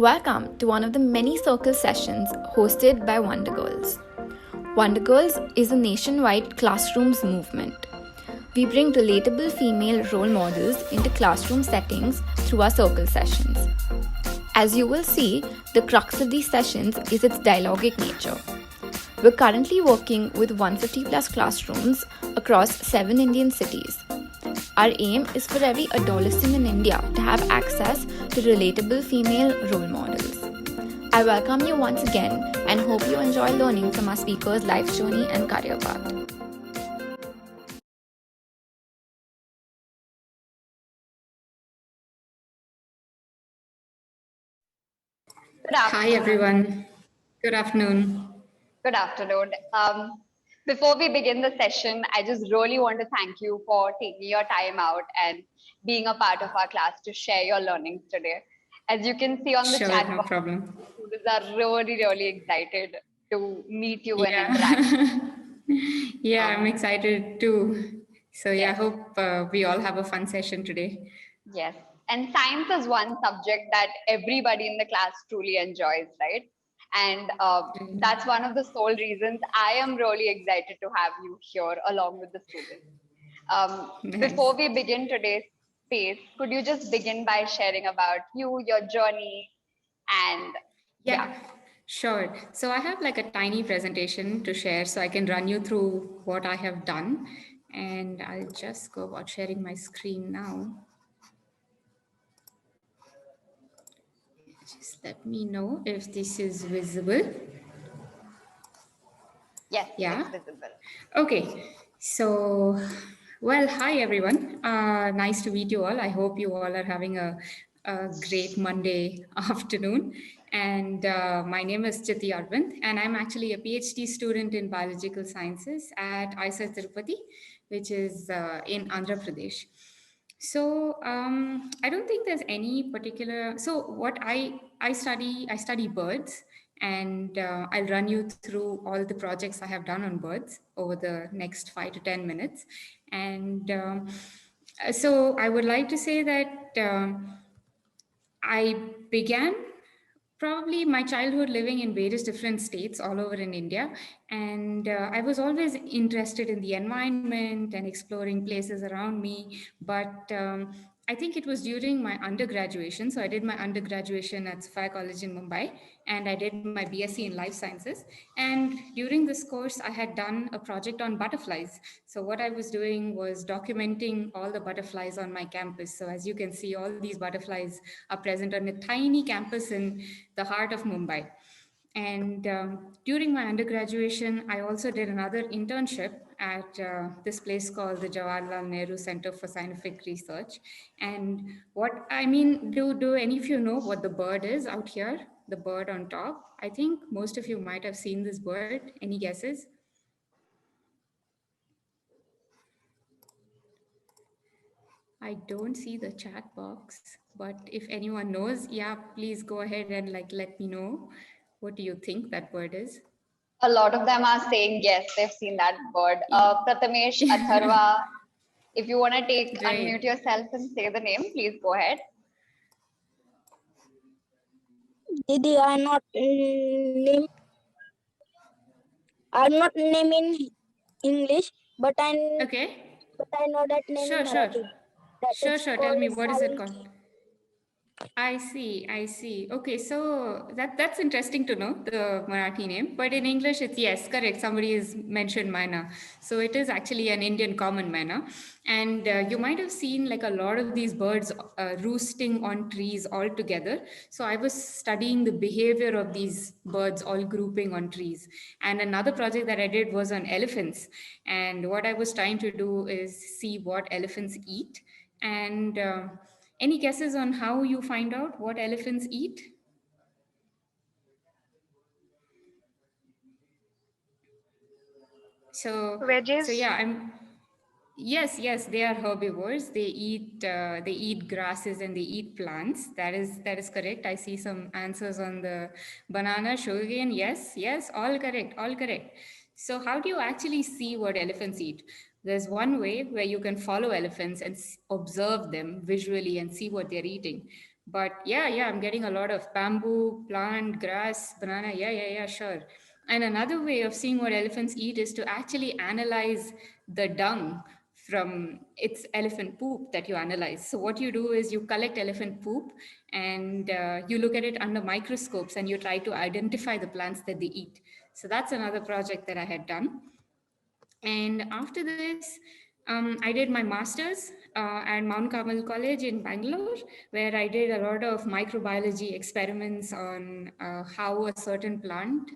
Welcome to one of the many circle sessions hosted by Wonder Girls. Wonder Girls is a nationwide classrooms movement. We bring relatable female role models into classroom settings through our circle sessions. As you will see, the crux of these sessions is its dialogic nature. We're currently working with 150 plus classrooms across 7 Indian cities. Our aim is for every adolescent in India to have access to relatable female role models. I welcome you once again and hope you enjoy learning from our speakers' life journey and career path. Hi everyone. Good afternoon. Good afternoon. Before we begin the session, I just really want to thank you for taking your time out and being a part of our class to share your learnings today. As you can see on the chat No box, problem. students are really excited to meet you and interact. I'm excited too. So I Yes. hope we all have a fun session today. Yes. And science is one subject that everybody in the class truly enjoys, right? And that's one of the sole reasons I am really excited to have you here along with the students. Before we begin today's space, could you just begin by sharing about you, your journey, and Sure. So I have like a tiny presentation to share so I can run you through what I have done. And I'll just go about sharing my screen now. Just let me know if this is visible. Yes, it's visible. Okay. So, well, hi everyone. Nice to meet you all. I hope you all are having a great Monday afternoon. And my name is Chiti Arvind, and I'm actually a PhD student in biological sciences at IISER Tirupati, which is in Andhra Pradesh. So I don't think there's any particular. So what I study birds, and I'll run you through all the projects I have done on birds over the next 5 to 10 minutes. And so I would like to say that I began probably my childhood living in various different states all over in India. And I was always interested in the environment and exploring places around me. But I think it was during my undergraduation. So I did my undergraduation at Sophia College in Mumbai, and I did my BSc in life sciences. And during this course, I had done a project on butterflies. So what I was doing was documenting all the butterflies on my campus. So as you can see, all these butterflies are present on a tiny campus in the heart of Mumbai. And during my undergraduation, I also did another internship at this place called the Jawaharlal Nehru Center for Scientific Research. And what I mean, do any of you know what the bird is out here? The bird on top? I think most of you might have seen this bird. Any guesses? I don't see the chat box, but if anyone knows, please go ahead and let me know. What do you think that bird is? A lot of them are saying yes, they've seen that bird. Prathamesh, Atharva, if you want to unmute yourself and say the name, please go ahead. Didi, I'm not naming in English, but I know that name in Marathi. Sure. Tell me, what is it called? I see. Okay, so that's interesting to know, the Marathi name. But in English, it's yes, correct. Somebody has mentioned Maina. So it is actually an Indian common Maina. And you might have seen like a lot of these birds roosting on trees all together. So I was studying the behavior of these birds all grouping on trees. And another project that I did was on elephants. And what I was trying to do is see what elephants eat. And any guesses on how you find out what elephants eat? Veggies? So yes, they are herbivores. They eat grasses and they eat plants. That is correct. I see some answers on the banana, sugarcane. Yes, all correct. So how do you actually see what elephants eat? There's one way where you can follow elephants and observe them visually and see what they're eating. But yeah, I'm getting a lot of bamboo, plant, grass, banana. Yeah, sure. And another way of seeing what elephants eat is to actually analyze the dung from its elephant poop that you analyze. So what you do is you collect elephant poop and you look at it under microscopes and you try to identify the plants that they eat. So that's another project that I had done. And after this, I did my master's at Mount Carmel College in Bangalore, where I did a lot of microbiology experiments on how a certain plant,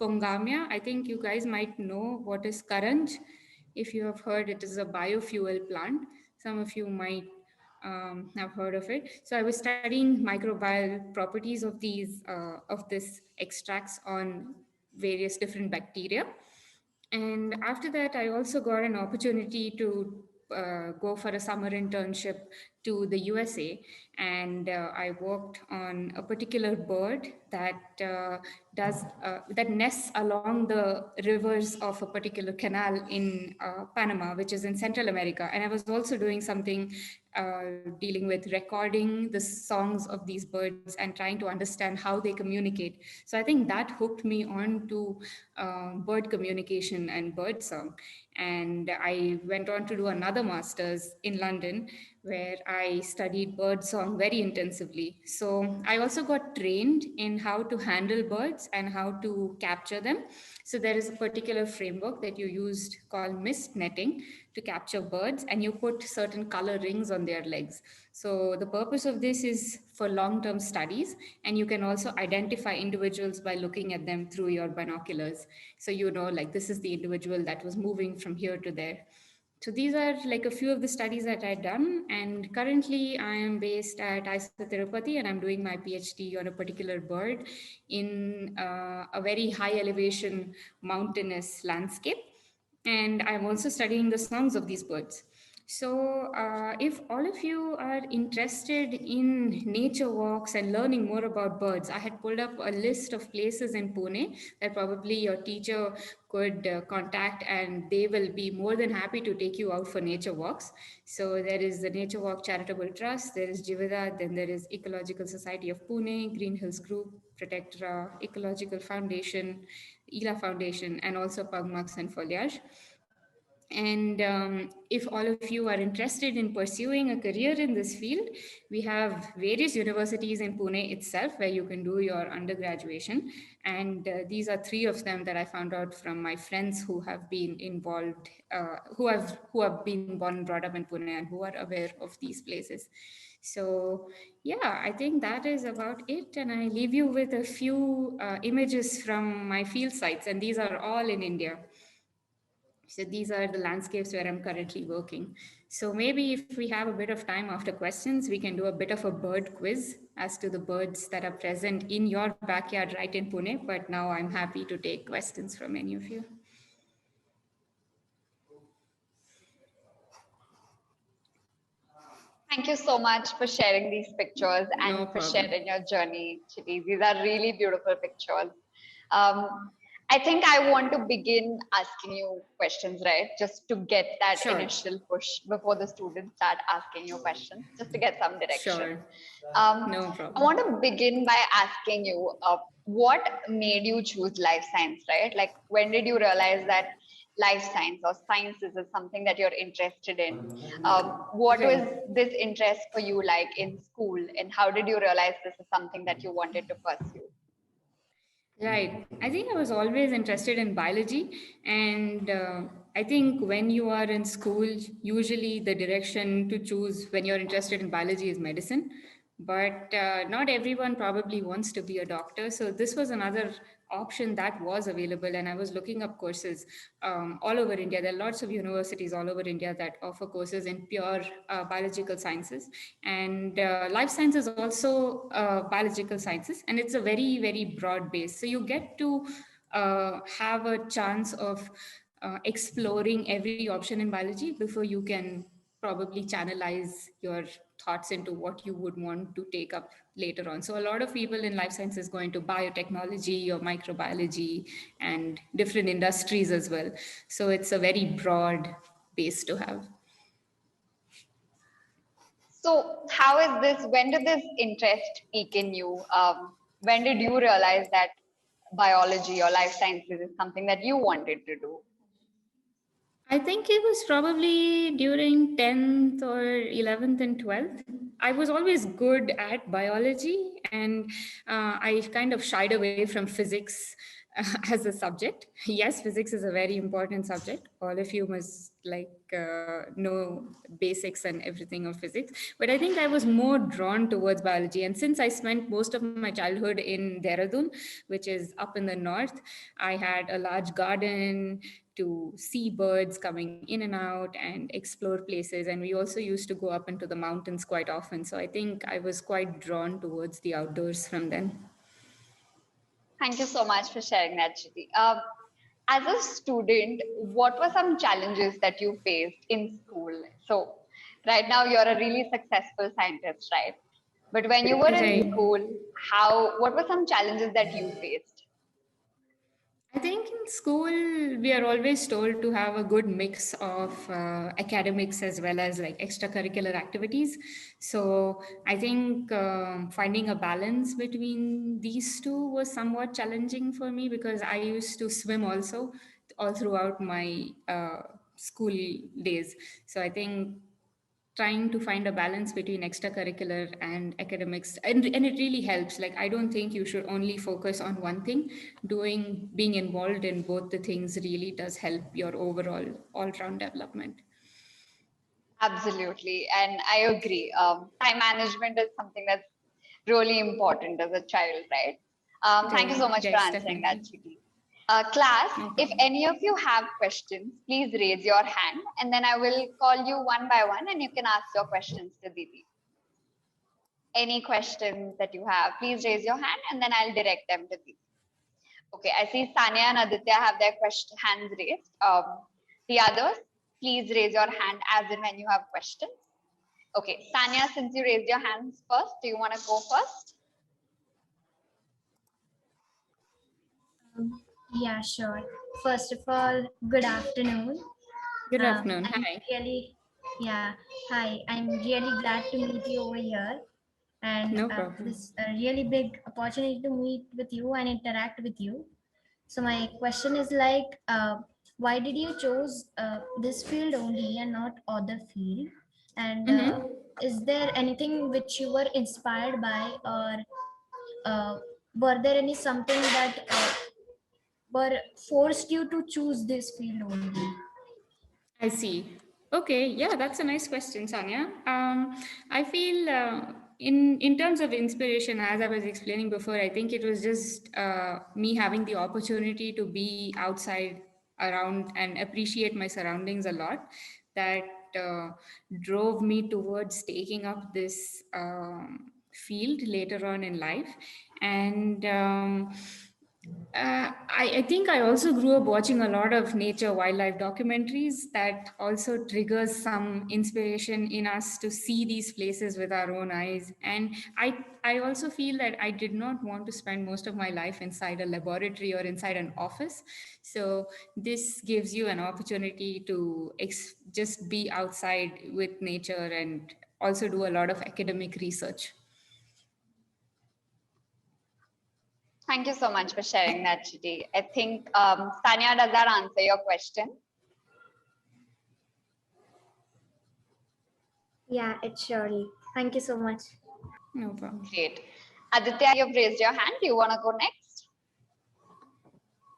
Pongamia, I think you guys might know what is Karanj. If you have heard, it is a biofuel plant. Some of you might have heard of it. So I was studying microbial properties of this extracts on various different bacteria. And after that, I also got an opportunity to go for a summer internship to the USA. And I worked on a particular bird that nests along the rivers of a particular canal in Panama, which is in Central America. And I was also doing something dealing with recording the songs of these birds and trying to understand how they communicate. So I think that hooked me on to bird communication and bird song. And I went on to do another master's in London where I studied bird song very intensively. So I also got trained in how to handle birds and how to capture them. So there is a particular framework that you used called mist netting to capture birds, and you put certain color rings on their legs. So the purpose of this is for long-term studies, and you can also identify individuals by looking at them through your binoculars. So you know, like, this is the individual that was moving from here to there. So these are like a few of the studies that I've done. And currently I am based at IISA Tirupati, and I'm doing my PhD on a particular bird in a very high elevation mountainous landscape. And I'm also studying the songs of these birds. So if all of you are interested in nature walks and learning more about birds, I had pulled up a list of places in Pune that probably your teacher could contact, and they will be more than happy to take you out for nature walks. So there is the Nature Walk Charitable Trust, there is Jivida, then there is Ecological Society of Pune, Green Hills Group, Protectora, Ecological Foundation, ELA Foundation, and also Pugmucks and Foliage. And if all of you are interested in pursuing a career in this field, we have various universities in Pune itself where you can do your undergraduation. And these are three of them that I found out from my friends who have been involved, who have been born and brought up in Pune and who are aware of these places. So yeah, I think that is about it. And I leave you with a few images from my field sites, and these are all in India. So these are the landscapes where I'm currently working. So maybe if we have a bit of time after questions, we can do a bit of a bird quiz as to the birds that are present in your backyard right in Pune. But now I'm happy to take questions from any of you. Thank you so much for sharing these pictures and for sharing your journey, Chiti. These are really beautiful pictures. I think I want to begin asking you questions, right? Just to get that initial push before the students start asking you questions, just to get some direction. Sure. No problem. I want to begin by asking you, what made you choose life science, right? Like, when did you realize that life science or sciences is something that you're interested in? What was this interest for you like in school, and how did you realize this is something that you wanted to pursue? Right. I think I was always interested in biology, and I think when you are in school, usually the direction to choose when you're interested in biology is medicine. But not everyone probably wants to be a doctor. So this was another option that was available, and I was looking up courses all over India. There are lots of universities all over India that offer courses in pure biological sciences, and life sciences also biological sciences, and it's a very, very broad base. So you get to have a chance of exploring every option in biology before you can probably channelize your thoughts into what you would want to take up later on. So a lot of people in life sciences go into biotechnology or microbiology and different industries as well. So it's a very broad base to have. So how is this, when did this interest peak in you? When did you realize that biology or life sciences is something that you wanted to do? I think it was probably during 10th or 11th and 12th. I was always good at biology, and I kind of shied away from physics as a subject. Yes, physics is a very important subject. All of you must know basics and everything of physics. But I think I was more drawn towards biology. And since I spent most of my childhood in Dehradun, which is up in the north, I had a large garden to see birds coming in and out and explore places. And we also used to go up into the mountains quite often. So I think I was quite drawn towards the outdoors from then. Thank you so much for sharing that, Chiti. As a student, what were some challenges that you faced in school? So, right now you're a really successful scientist, right? But when you were in school, what were some challenges that you faced? I think in school, we are always told to have a good mix of academics as well as like extracurricular activities. So I think finding a balance between these two was somewhat challenging for me because I used to swim also all throughout my school days. So I think trying to find a balance between extracurricular and academics, and it really helps. Like, I don't think you should only focus on one thing. Being involved in both the things really does help your overall all-round development. Absolutely, and I agree. Time management is something that's really important as a child, right? Thank you so much for answering that, Chiti. Class, if any of you have questions, please raise your hand and then I will call you one by one and you can ask your questions to Didi. Any questions that you have, please raise your hand and then I'll direct them to Didi. Okay, I see Sanya and Aditya have their hands raised. The others, please raise your hand as in when you have questions. Okay, Sanya, since you raised your hands first, do you want to go first? Yeah, sure. First of all, good afternoon. Good afternoon. Hi. Hi. I'm really glad to meet you over here. And no problem. This a really big opportunity to meet with you and interact with you. So my question is like, why did you choose this field only and not other field? And is there anything which you were inspired by, or were there any something that were forced you to choose this field only? I see. Okay, yeah, that's a nice question, Sanya. I feel in terms of inspiration, as I was explaining before, I think it was just me having the opportunity to be outside around and appreciate my surroundings a lot that drove me towards taking up this field later on in life. And I think I also grew up watching a lot of nature wildlife documentaries that also triggers some inspiration in us to see these places with our own eyes. And I also feel that I did not want to spend most of my life inside a laboratory or inside an office. So this gives you an opportunity to just be outside with nature and also do a lot of academic research. Thank you so much for sharing that, Chiti. I think, Sanya, does that answer your question? Yeah, it surely. Thank you so much. No problem. Great. Aditya, you've raised your hand. Do you want to go next?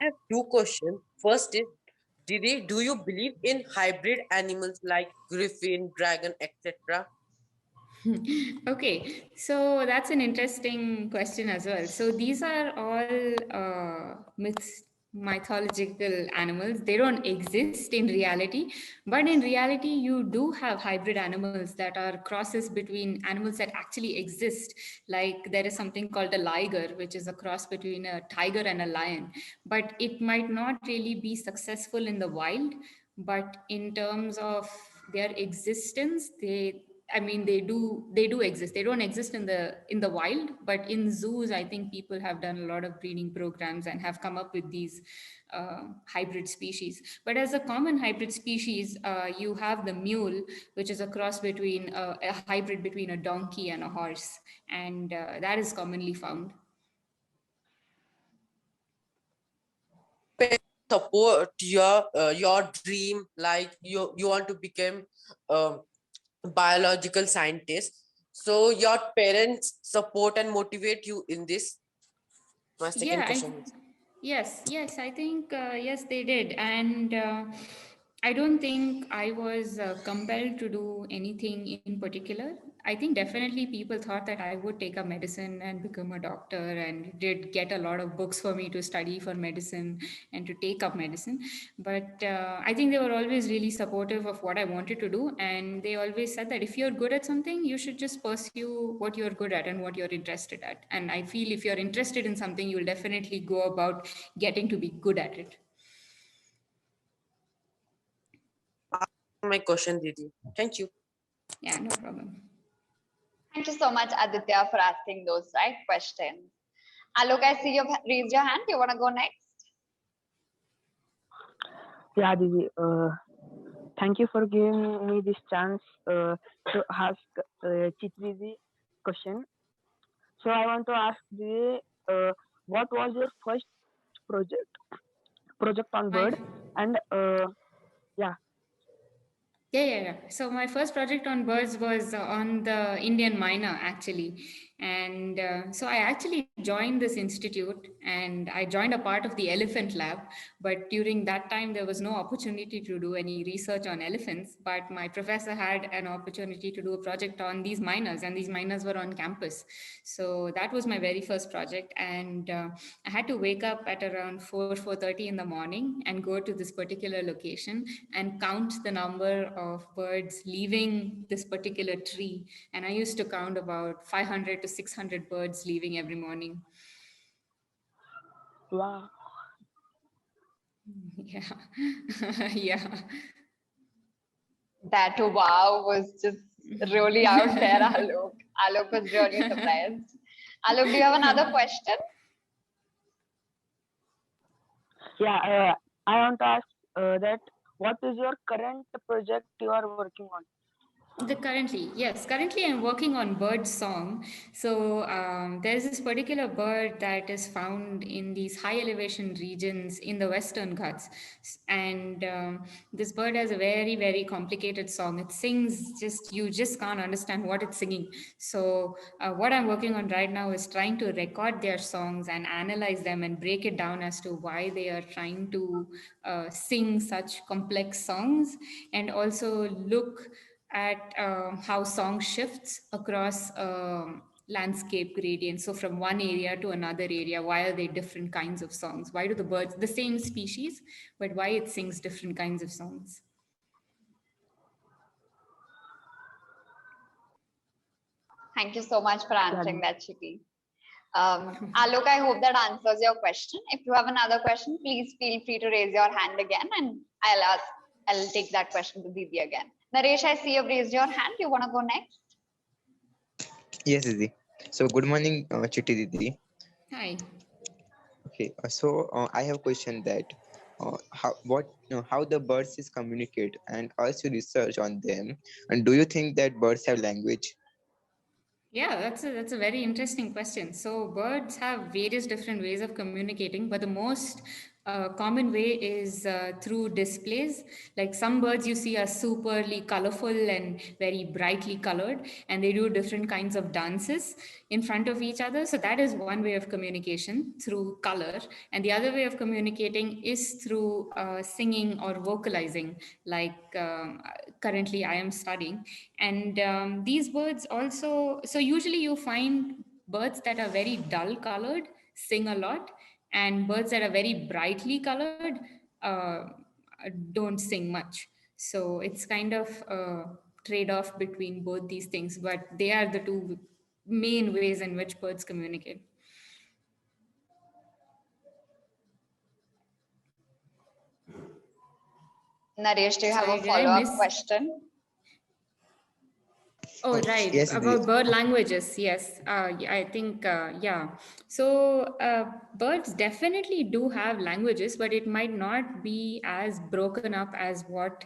I have two questions. First is, Didi, do you believe in hybrid animals like griffin, dragon, etc.? Okay, so that's an interesting question as well. So these are all mythological animals. They don't exist in reality, but in reality, you do have hybrid animals that are crosses between animals that actually exist. Like there is something called a liger, which is a cross between a tiger and a lion, but it might not really be successful in the wild. But in terms of their existence, I mean, they do exist. They don't exist in the wild, but in zoos, I think people have done a lot of breeding programs and have come up with these hybrid species. But as a common hybrid species, you have the mule, which is a cross between a hybrid between a donkey and a horse, and that is commonly found. Support your dream, like you want to become a biological scientist, so your parents support and motivate you in this? My second Yeah, question is, yes, I think yes, they did, and I don't think I was compelled to do anything in particular. I think definitely people thought that I would take up medicine and become a doctor, and did get a lot of books for me to study for medicine and to take up medicine. But I think they were always really supportive of what I wanted to do, and they always said that if you're good at something, you should just pursue what you're good at and what you're interested at. And I feel if you're interested in something, you'll definitely go about getting to be good at it. my question, Didi. Thank you. Yeah, no problem. Thank you so much, Aditya, for asking those right questions. Alok, I see you've raised your hand. You want to go next? Yeah, Didi. Thank you for giving me this chance to ask Chiti Didi question. So I want to ask Didi, what was your first project on bird? And yeah. Yeah. So my first project on birds was on the Indian myna, actually. And so I actually joined this institute, and I joined a part of the elephant lab. But during that time, there was no opportunity to do any research on elephants. But my professor had an opportunity to do a project on these mynas, and these mynas were on campus. So that was my very first project. And I had to wake up at around 4:30 in the morning and go to this particular location and count the number of birds leaving this particular tree. And I used to count about 500 to 600 birds leaving every morning. Wow. Yeah. Yeah. That wow was just really out there, Alok. Alok was really surprised. Alok, do you have another question? Yeah, I want to ask that what is your current project you are working on? Currently I'm working on bird song. So there's this particular bird that is found in these high elevation regions in the Western Ghats. And this bird has a very, very complicated song. It sings you just can't understand what it's singing. So what I'm working on right now is trying to record their songs and analyze them and break it down as to why they are trying to sing such complex songs, and also look at how song shifts across landscape gradients. So from one area to another area, why are they different kinds of songs? Why do the birds, the same species, but why it sings different kinds of songs? Thank you so much for answering that, Chiti. Alok, I hope that answers your question. If you have another question, please feel free to raise your hand again, and I'll take that question to Didi again. Naresh, I see you've raised your hand. You want to go next? Yes, Didi. So good morning, Chiti Didi. Hi. Okay, I have a question that how the birds is communicate, and also research on them. And do you think that birds have language? Yeah, that's a very interesting question. So birds have various different ways of communicating, but the most common way is through displays. Like some birds you see are superly colorful and very brightly colored, and they do different kinds of dances in front of each other. So that is one way of communication, through color. And the other way of communicating is through singing or vocalizing, like currently I am studying. And these birds also, so usually you find birds that are very dull colored sing a lot, and birds that are very brightly colored uh, don't sing much. So it's kind of a trade-off between both these things, but they are the two main ways in which birds communicate. Naresh, do you have a Sorry, did I follow-up miss? question? Oh, right. Yes, About bird languages. Yes. I think, yeah. So, birds definitely do have languages, but it might not be as broken up as what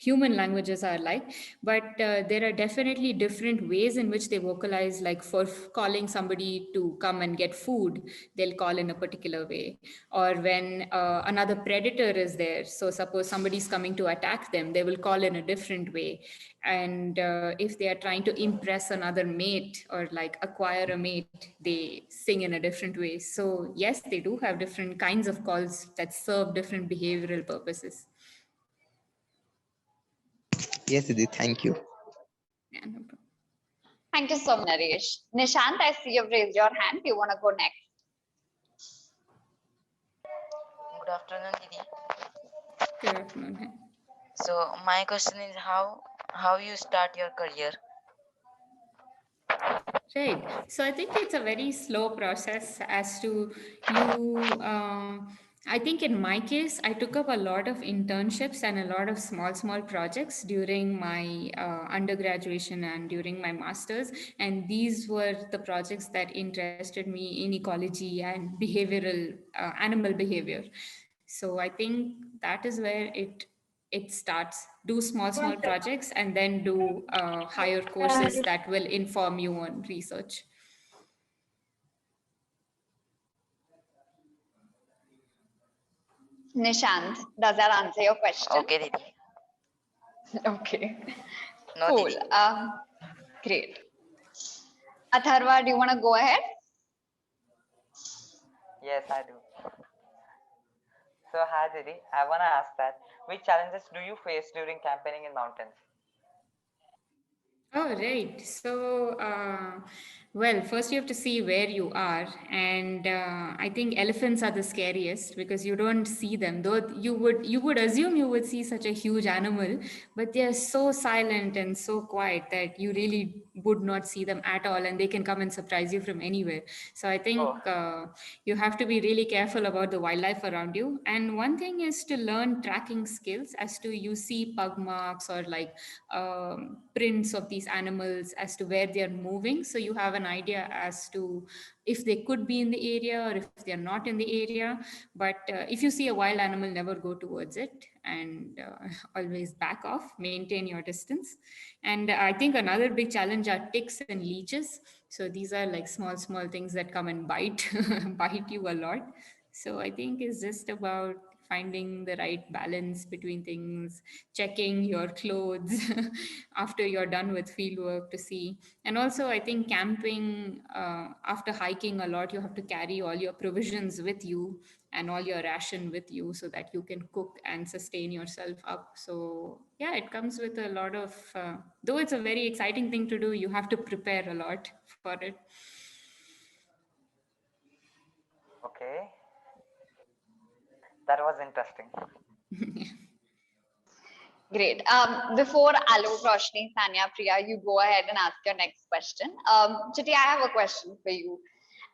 human languages are like. But there are definitely different ways in which they vocalize, like for calling somebody to come and get food, they'll call in a particular way. Or when another predator is there, so suppose somebody's coming to attack them, they will call in a different way. And if they are trying to impress another mate or like acquire a mate, they sing in a different way. So yes, they do have different kinds of calls that serve different behavioral purposes. yes, Didi, thank you. Yeah, no problem. Thank you so much, Naresh. Nishant, I see you've raised your hand. Do you want to go next? Good afternoon, Didi. Good afternoon. So my question is how you start your career? Right. So I think it's a very slow process as to you. I think in my case, I took up a lot of internships and a lot of small projects during my undergraduation and during my master's. And these were the projects that interested me in ecology and behavioral, animal behavior. So I think that is where it starts. Do small projects and then do higher courses that will inform you on research. Nishant, does that answer your question? Okay, Didi. Okay. No, Cool. Didi. Great. Atharva, do you want to go ahead? Yes, I do. So, hi Didi, I want to ask that which challenges do you face during campaigning in mountains? Oh, right. So, well, first you have to see where you are. And I think elephants are the scariest because you don't see them. Though you would assume you would see such a huge animal, but they are so silent and so quiet that you really would not see them at all. And they can come and surprise you from anywhere. So I think you have to be really careful about the wildlife around you. And one thing is to learn tracking skills as to you see pug marks or like prints of these animals as to where they are moving, so you have an idea as to if they could be in the area or if they are not in the area. But if you see a wild animal, never go towards it, and always back off, maintain your distance. And I think another big challenge are ticks and leeches. So these are like small things that come and bite bite you a lot. So I think it's just about finding the right balance between things, checking your clothes after you're done with field work to see. And also, I think camping, after hiking a lot, you have to carry all your provisions with you and all your ration with you so that you can cook and sustain yourself up. So, yeah, it comes with a lot of, though it's a very exciting thing to do, you have to prepare a lot for it. Okay, that was interesting. Great. Before Alok, Roshni, Sanya, Priya, you go ahead and ask your next question. Chiti, I have a question for you.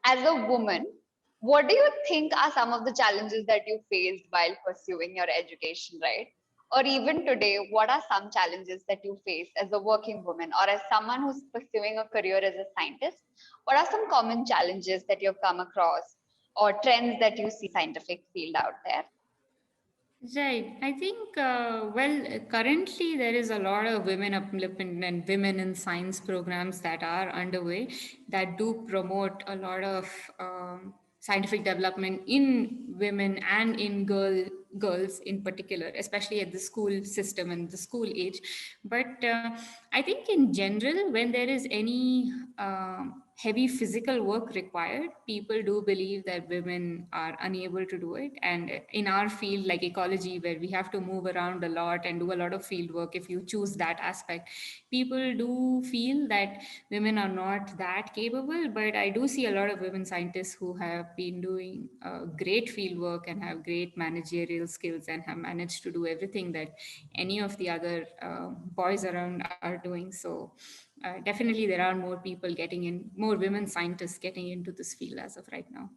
As a woman, what do you think are some of the challenges that you faced while pursuing your education, right? Or even today, what are some challenges that you face as a working woman or as someone who's pursuing a career as a scientist? What are some common challenges that you've come across or trends that you see in the scientific field out there? Right. I think, currently there is a lot of women upliftment and women in science programs that are underway that do promote a lot of scientific development in women and in girls in particular, especially at the school system and the school age. But I think in general, when there is any heavy physical work required, people do believe that women are unable to do it. And in our field, like ecology, where we have to move around a lot and do a lot of field work, if you choose that aspect, people do feel that women are not that capable. But I do see a lot of women scientists who have been doing great field work and have great managerial skills and have managed to do everything that any of the other boys around are doing. So definitely there are more people getting in, more women scientists getting into this field as of right now.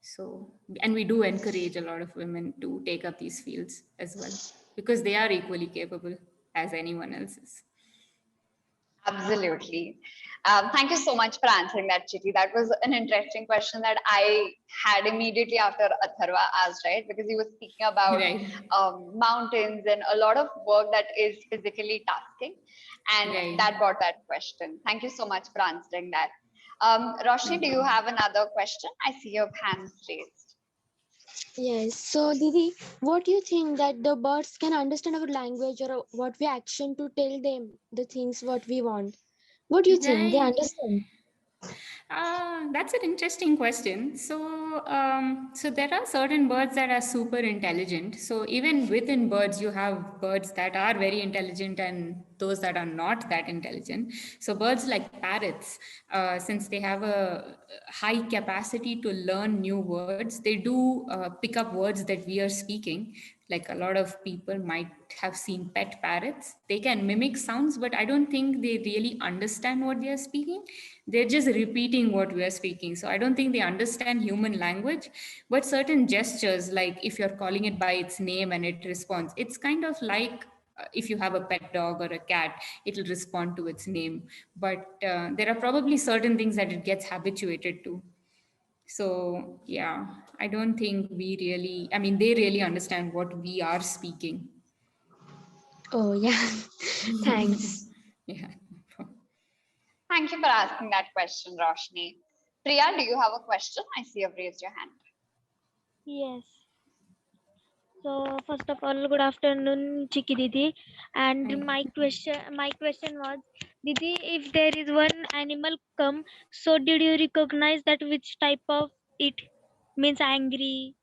So, and we do encourage a lot of women to take up these fields as well, because they are equally capable as anyone else is. Absolutely. Thank you so much for answering that, Chiti. That was an interesting question that I had immediately after Atharva asked, right? Because he was speaking about Right. mountains and a lot of work that is physically tasking. And Right. that brought that question. Thank you so much for answering that. Roshni, do you have another question? I see your hands raised. Yes. So, Didi, what do you think that the birds can understand our language or what we action to tell them the things what we want? What do you think? They Right. understand? That's an interesting question. So there are certain birds that are super intelligent. So even within birds, you have birds that are very intelligent and those that are not that intelligent. So birds like parrots, since they have a high capacity to learn new words, they do pick up words that we are speaking. Like a lot of people might have seen pet parrots. They can mimic sounds, but I don't think they really understand what they are speaking. They're just repeating what we are speaking. So I don't think they understand human language, but certain gestures, like if you're calling it by its name and it responds, it's kind of like if you have a pet dog or a cat, it'll respond to its name. But there are probably certain things that it gets habituated to. So yeah, I don't think I mean, they really understand what we are speaking. Oh, yeah. Thanks. Yeah. Thank you for asking that question, Roshni. Priya, do you have a question? I see you've raised your hand. Yes. So first of all, good afternoon, Chiki Didi. And my question was, Didi, if there is one animal come, so did you recognize that which type of it means angry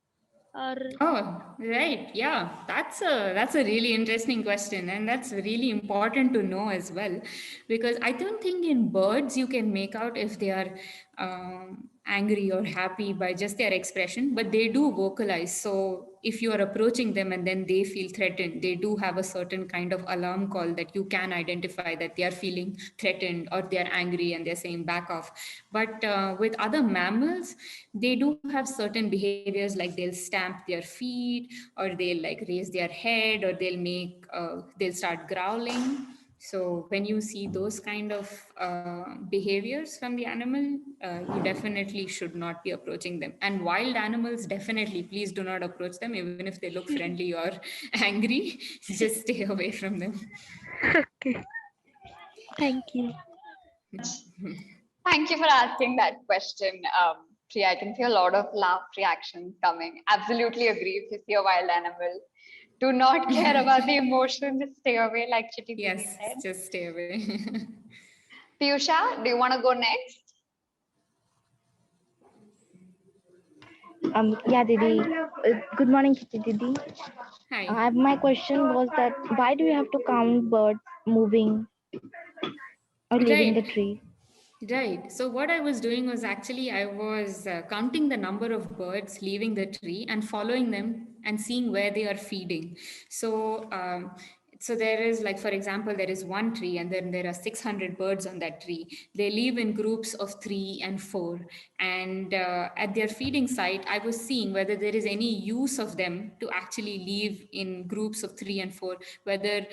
or Oh, right. Yeah, that's a really interesting question, and that's really important to know as well, because I don't think in birds you can make out if they are angry or happy by just their expression, but they do vocalize. So if you are approaching them and then they feel threatened, they do have a certain kind of alarm call that you can identify that they are feeling threatened or they are angry and they're saying back off. But with other mammals, they do have certain behaviors like they'll stamp their feet or they'll like raise their head or they'll start growling. So when you see those kind of behaviors from the animal, you definitely should not be approaching them. And wild animals, definitely, please do not approach them, even if they look friendly or angry. Just stay away from them. okay? Thank you. Thank you for asking that question, Priya. I can see a lot of laugh reactions coming. Absolutely agree. If you see a wild animal, do not care about the emotion. Just stay away, like Chiti Didi Yes, said. just stay away. Piyusha, do you want to go next? Yeah, Didi. Good morning, Chiti Didi. Hi. My question was that why do you have to count birds moving or leaving the Right. tree? Right. So what I was doing was actually I was counting the number of birds leaving the tree and following them and seeing where they are feeding. So there is, like, for example, there is one tree and then there are 600 birds on that tree. They live in groups of 3 and 4, and at their feeding site I was seeing whether there is any use of them to actually live in groups of 3 and 4, whether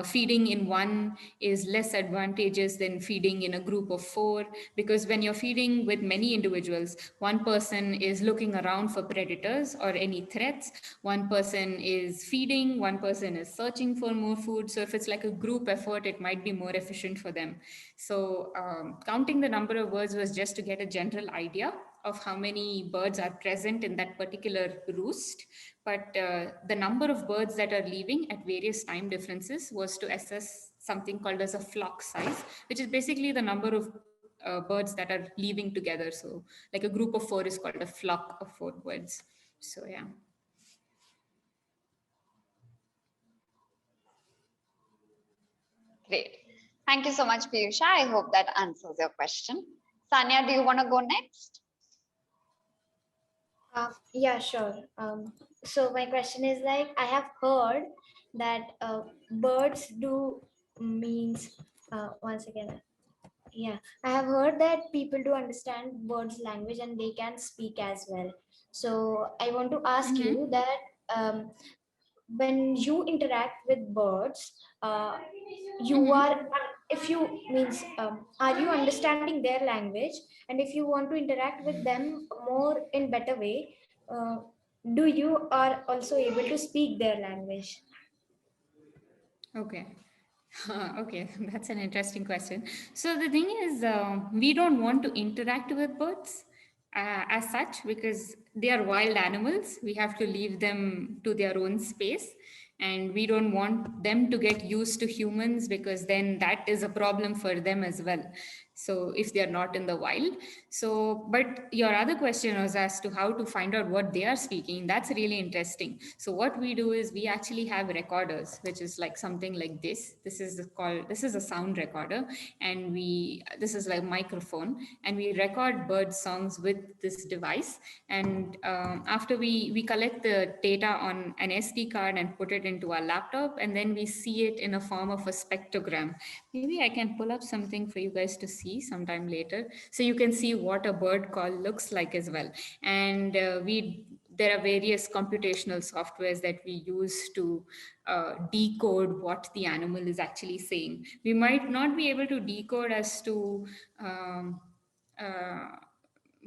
feeding in one is less advantageous than feeding in a group of 4, because when you're feeding with many individuals, one person is looking around for predators or any threats, one person is feeding, one person is searching for more food. So if it's like a group effort, it might be more efficient for them. So counting the number of birds was just to get a general idea of how many birds are present in that particular roost. But the number of birds that are leaving at various time differences was to assess something called as a flock size, which is basically the number of birds that are leaving together. So like a group of 4 is called a flock of 4 birds. So yeah. Great. Thank you so much, Piyusha. I hope that answers your question. Sanya, do you want to go next? Yeah, sure. So my question is like, I have heard that birds do means once again. Yeah, I have heard that people do understand birds' language and they can speak as well. So I want to ask you that when you interact with birds, you are if you means are you understanding their language, and if you want to interact with them more in better way, do you are also able to speak their language? Okay. Okay, that's an interesting question. So the thing is, we don't want to interact with birds as such because they are wild animals. We have to leave them to their own space, and we don't want them to get used to humans because then that is a problem for them as well. So if they are not in the wild. So, but your other question was as to how to find out what they are speaking. That's really interesting. So what we do is we actually have recorders, which is like something like this. This is a sound recorder, and this is like microphone, and we record bird songs with this device. And after we collect the data on an SD card and put it into our laptop, and then we see it in a form of a spectrogram. Maybe I can pull up something for you guys to see sometime later, so you can see what a bird call looks like as well. And there are various computational softwares that we use to decode what the animal is actually saying. We might not be able to decode as to uh,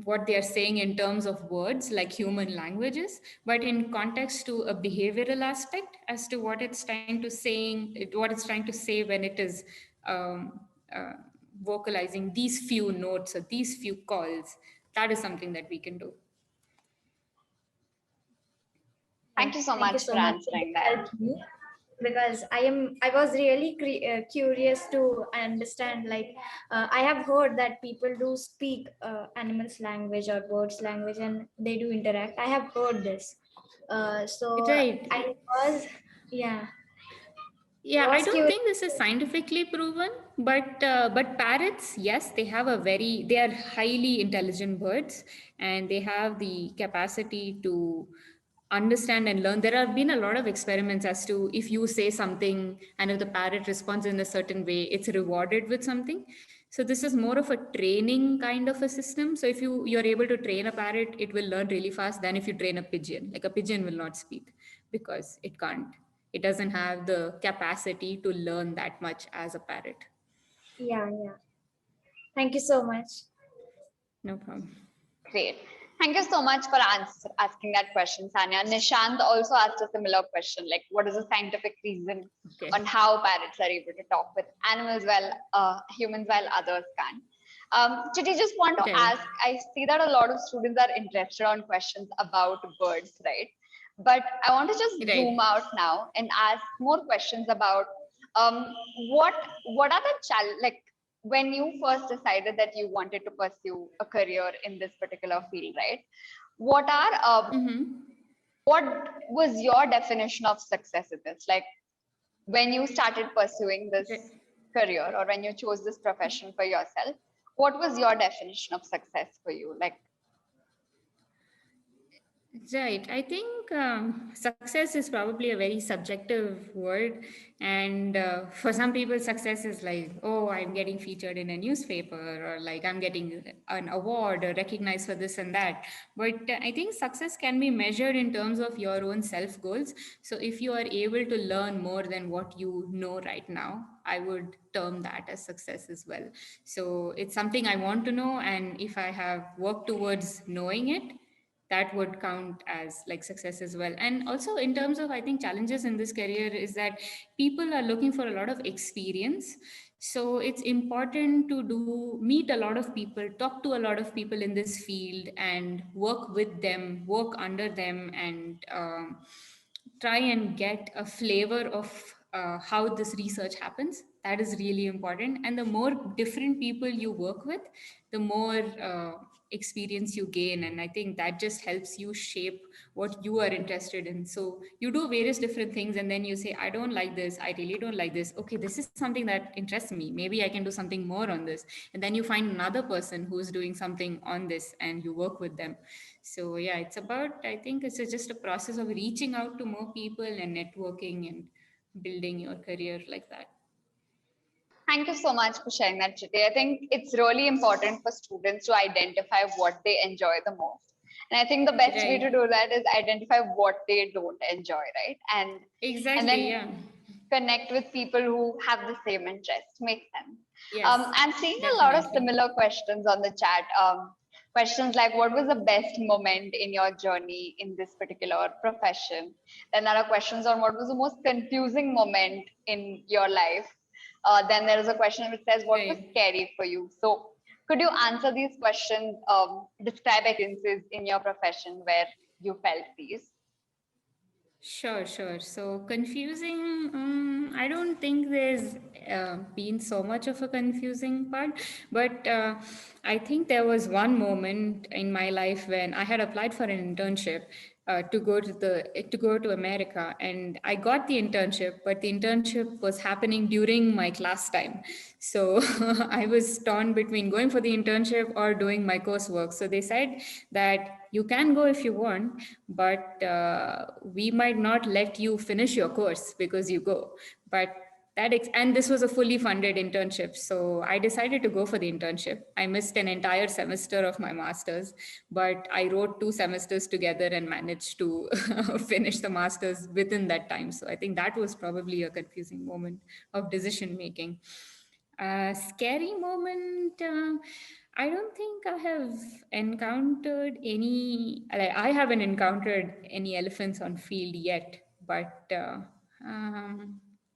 what they are saying in terms of words like human languages, but in context to a behavioral aspect as to what it's trying to say when it is um, uh, vocalizing these few notes or these few calls. That is something that we can do. Thank you so Thank you much so for much. answering It that. helped me because I was really curious to understand. Like I have heard that people do speak animals' language or birds' language, and they do interact. I have heard this. So Right. I was, yeah, Yeah, I was don't curious. think this is scientifically proven, but parrots, yes, they are highly intelligent birds, and they have the capacity to understand and learn. There have been a lot of experiments as to if you say something and if the parrot responds in a certain way, it's rewarded with something. So this is more of a training kind of a system. So if you're able to train a parrot, it will learn really fast than if you train a pigeon. Like a pigeon will not speak because it doesn't have the capacity to learn that much as a parrot. Yeah, yeah. Thank you so much. No problem. Great. Thank you so much for asking that question, Sanya. Nishant also asked a similar question, like what is the scientific reason on how parrots are able to talk with animals while humans while others can't? Chiti, just want to ask, I see that a lot of students are interested on questions about birds, right? But I want to just zoom out now and ask more questions about what are the challenges, like when you first decided that you wanted to pursue a career in this particular field, right? What was your definition of success in this? Like when you started pursuing this career or when you chose this profession for yourself, what was your definition of success for you? Like, Right. I think success is probably a very subjective word. And for some people, success is like, oh, I'm getting featured in a newspaper, or like I'm getting an award or recognized for this and that. But I think success can be measured in terms of your own self goals. So if you are able to learn more than what you know right now, I would term that as success as well. So it's something I want to know. And if I have worked towards knowing it, that would count as like success as well. And also in terms of, I think, challenges in this career is that people are looking for a lot of experience. So it's important to meet a lot of people, talk to a lot of people in this field, and work with them, work under them, and try and get a flavor of how this research happens. That is really important. And the more different people you work with, the more experience you gain. And I think that just helps you shape what you are interested in. So you do various different things, and then you say, I don't like this, I really don't like this. Okay, this is something that interests me. Maybe I can do something more on this. And then you find another person who's doing something on this, and you work with them. So yeah, I think it's just a process of reaching out to more people and networking and building your career like that. thank you so much for sharing that, Chiti. I think it's really important for students to identify what they enjoy the most. And I think the best way to do that is identify what they don't enjoy, right? And Exactly, then yeah. connect with people who have the same interest. Makes sense. Yes, I'm seeing a lot of definitely. similar questions on the chat. Questions like, what was the best moment in your journey in this particular profession? Then there are questions on what was the most confusing moment in your life. Then there is a question which says, what was Right. scary for you? So could you answer these questions, describe experiences in your profession where you felt these? Sure, sure. So confusing, I don't think there's been so much of a confusing part, but I think there was one moment in my life when I had applied for an internship to go to America, and I got the internship, but the internship was happening during my class time. So I was torn between going for the internship or doing my coursework. So they said that you can go if you want, but we might not let you finish your course because you go. But and this was a fully funded internship. So I decided to go for the internship. I missed an entire semester of my master's, but I wrote 2 semesters together and managed to finish the master's within that time. So I think that was probably a confusing moment of decision making. Scary moment. I don't think I have encountered any. I haven't encountered any elephants on field yet, but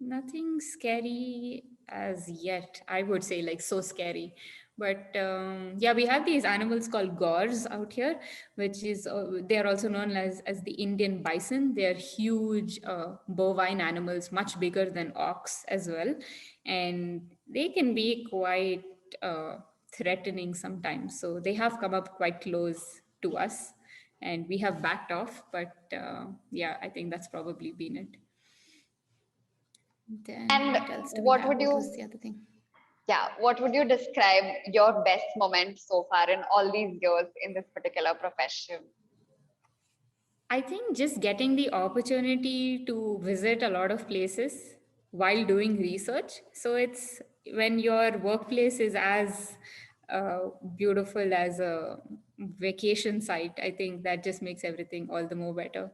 nothing scary as yet. I would say like so scary. But yeah, we have these animals called gores out here, which is they are also known as the Indian bison. They are huge bovine animals, much bigger than ox as well, and they can be quite threatening sometimes. So they have come up quite close to us, and we have backed off. But yeah, I think that's probably been it. Then And what else do we what have? would What was you, the other thing? yeah, what would you describe your best moment so far in all these years in this particular profession? I think just getting the opportunity to visit a lot of places while doing research. So it's when your workplace is as beautiful as a vacation site, I think that just makes everything all the more better.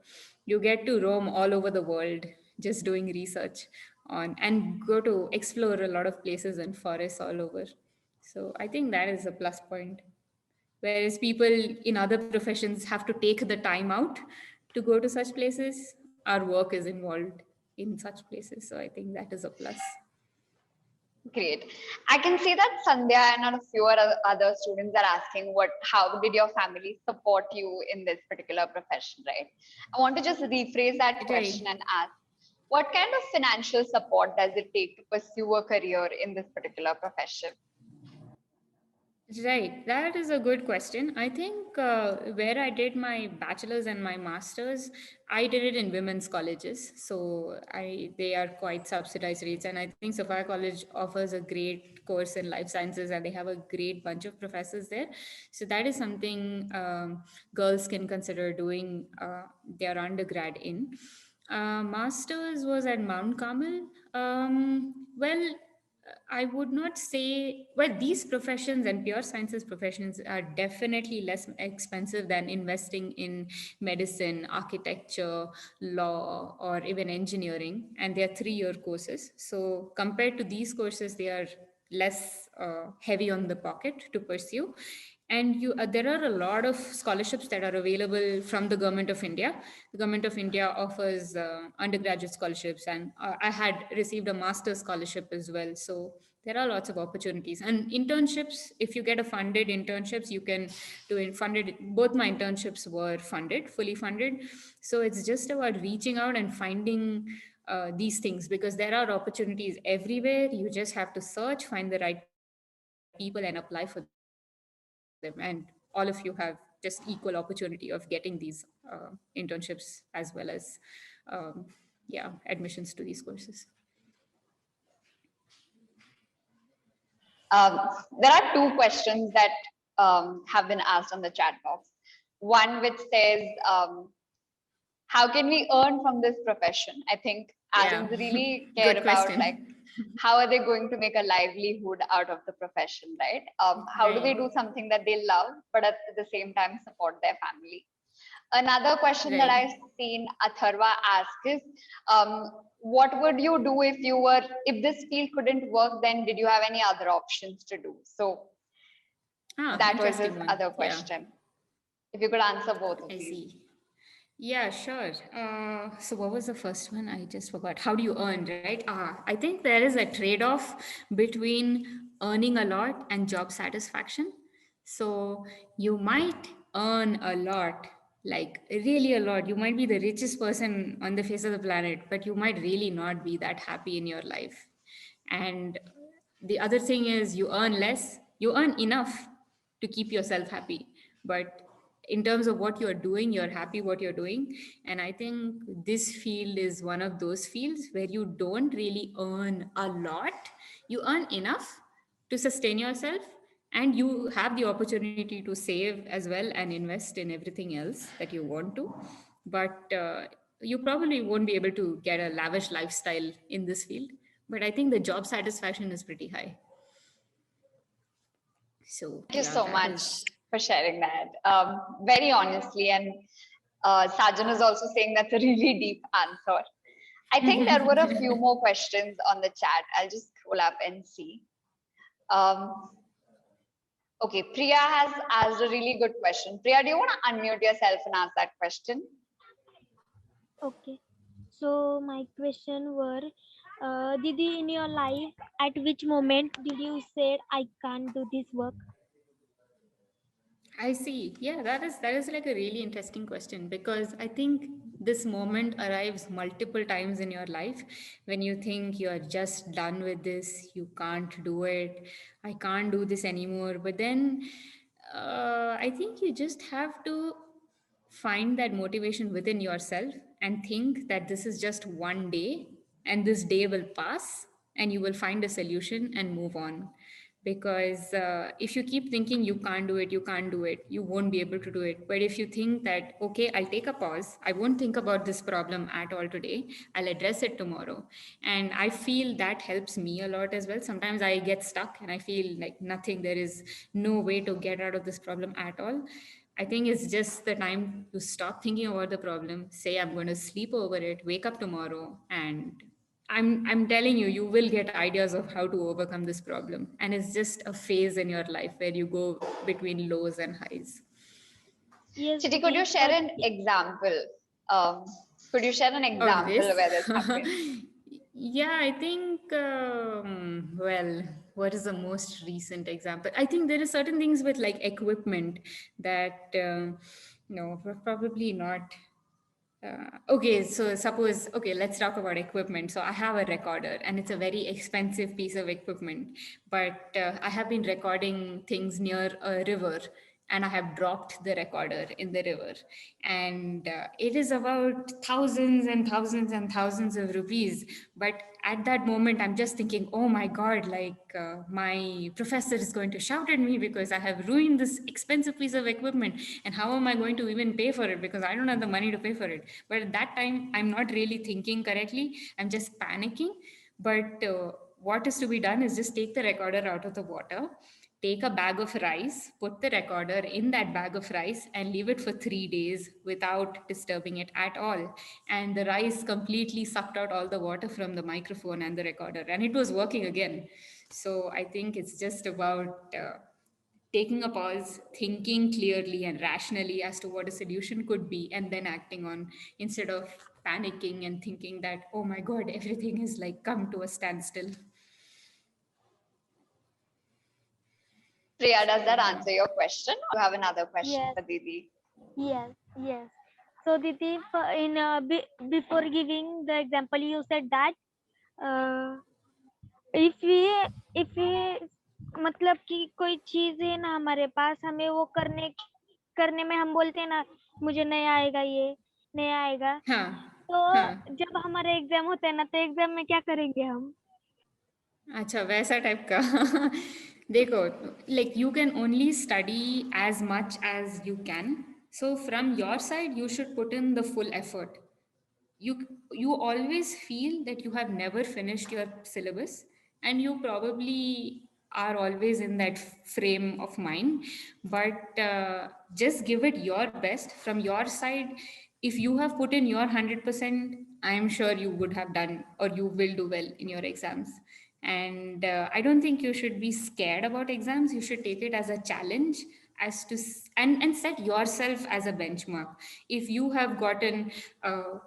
You get to roam all over the world just doing research on and go to explore a lot of places and forests all over. So I think that is a plus point. Whereas people in other professions have to take the time out to go to such places, our work is involved in such places. So I think that is a plus. Great. I can see that Sandhya and a few other students are asking how did your family support you in this particular profession, right? I want to just rephrase that question Right. and ask, what kind of financial support does it take to pursue a career in this particular profession? Right, that is a good question. I think where I did my bachelor's and my master's, I did it in women's colleges. So they are quite subsidized rates. And I think Sophia College offers a great course in life sciences and they have a great bunch of professors there. So that is something girls can consider doing their undergrad in. Master's was at Mount Carmel. Well, I would not say, well, these professions and pure sciences professions are definitely less expensive than investing in medicine, architecture, law, or even engineering. And they are 3-year courses. So compared to these courses, they are less heavy on the pocket to pursue. And there are a lot of scholarships that are available from the government of India. The government of India offers undergraduate scholarships, and I had received a master's scholarship as well. So there are lots of opportunities and internships. If you get a funded internships, you can do it funded. Both my internships were funded, fully funded. So it's just about reaching out and finding these things, because there are opportunities everywhere. You just have to search, find the right people, and apply for them. And all of you have just equal opportunity of getting these internships as well as admissions to these courses. Um, there are two questions that have been asked on the chat box. One which says, how can we earn from this profession? I think Yeah, adults really care good about like question. how are they going to make a livelihood out of the profession, right? How do they Right. do something that they love, but at the same time support their family? Another question that Right. I've seen Atharva ask is, what would you do if this field couldn't work, then did you have any other options to do? So that was his Interesting one. other Yeah, question. If you could answer both of I these. see. Yeah, sure. So what was the first one? I just forgot. How do you earn, right? I think there is a trade-off between earning a lot and job satisfaction. So you might earn a lot, like really a lot. You might be the richest person on the face of the planet, but you might really not be that happy in your life. And the other thing is you earn less, you earn enough to keep yourself happy. But in terms of what you're doing, you're happy what you're doing. And I think this field is one of those fields where you don't really earn a lot. You earn enough to sustain yourself, and you have the opportunity to save as well and invest in everything else that you want to. But you probably won't be able to get a lavish lifestyle in this field. But I think the job satisfaction is pretty high. So Thank you yeah, so that much is. for sharing that. Very honestly, and Sajan is also saying that's a really deep answer. I think there were a few more questions on the chat. I'll just scroll up and see. Um, okay, Priya has asked a really good question. Priya, do you want to unmute yourself and ask that question? Okay. So my question were, Didi, in your life, at which moment did you say I can't do this work? I see. Yeah, that is like a really interesting question, because I think this moment arrives multiple times in your life when you think you are just done with this, you can't do it, I can't do this anymore. But then I think you just have to find that motivation within yourself and think that this is just one day and this day will pass and you will find a solution and move on. Because if you keep thinking you can't do it, you can't do it, you won't be able to do it. But if you think that, okay, I'll take a pause, I won't think about this problem at all today, I'll address it tomorrow. And I feel that helps me a lot as well. Sometimes I get stuck and I feel like nothing, there is no way to get out of this problem at all. I think it's just the time to stop thinking about the problem, say I'm going to sleep over it, wake up tomorrow, and I'm telling you, you will get ideas of how to overcome this problem. And it's just a phase in your life where you go between lows and highs. Yes, Chiti, could you Didi, share but an example? Um, could you share an Of example this? where this happened? Yeah, I think, well, what is the most recent example? I think there are certain things with like equipment that, no, probably not. Okay, so suppose, okay, let's talk about equipment. So I have a recorder and it's a very expensive piece of equipment, but I have been recording things near a river and I have dropped the recorder in the river. And it is about thousands and thousands and thousands of rupees. But at that moment, I'm just thinking, oh my God, like my professor is going to shout at me because I have ruined this expensive piece of equipment. And how am I going to even pay for it? Because I don't have the money to pay for it. But at that time, I'm not really thinking correctly. I'm just panicking. But what is to be done is just take the recorder out of the water, take a bag of rice, put the recorder in that bag of rice, and leave it for 3 days without disturbing it at all. And the rice completely sucked out all the water from the microphone and the recorder, and it was working again. So I think it's just about taking a pause, thinking clearly and rationally as to what a solution could be, and then acting on, instead of panicking and thinking that, oh my God, everything is like come to a standstill. Priya, So does that yeah. answer your question? Or you have another question yes, for Didi? yes, yes. So Didi, before giving the example, you said that uh, if we if we मतलब कि कोई चीज है ना हमारे पास, हमें वो करने करने में हम बोलते हैं ना, मुझे नहीं आएगा, ये नहीं आएगा, हाँ तो जब हमारा एग्जाम होता है ना, तो एग्जाम में क्या करेंगे हम? अच्छा, वैसा टाइप का। देखो, like you can only study as much as you can. So from your side, you should put in the full effort. You you always feel that you have never finished your syllabus, and you probably are always in that frame of mind, but just give it your best from your side. If you have put in your 100%, I am sure you would have done, or you will do well in your exams. And I don't think you should be scared about exams. You should take it as a challenge, as to and set yourself as a benchmark. If you have gotten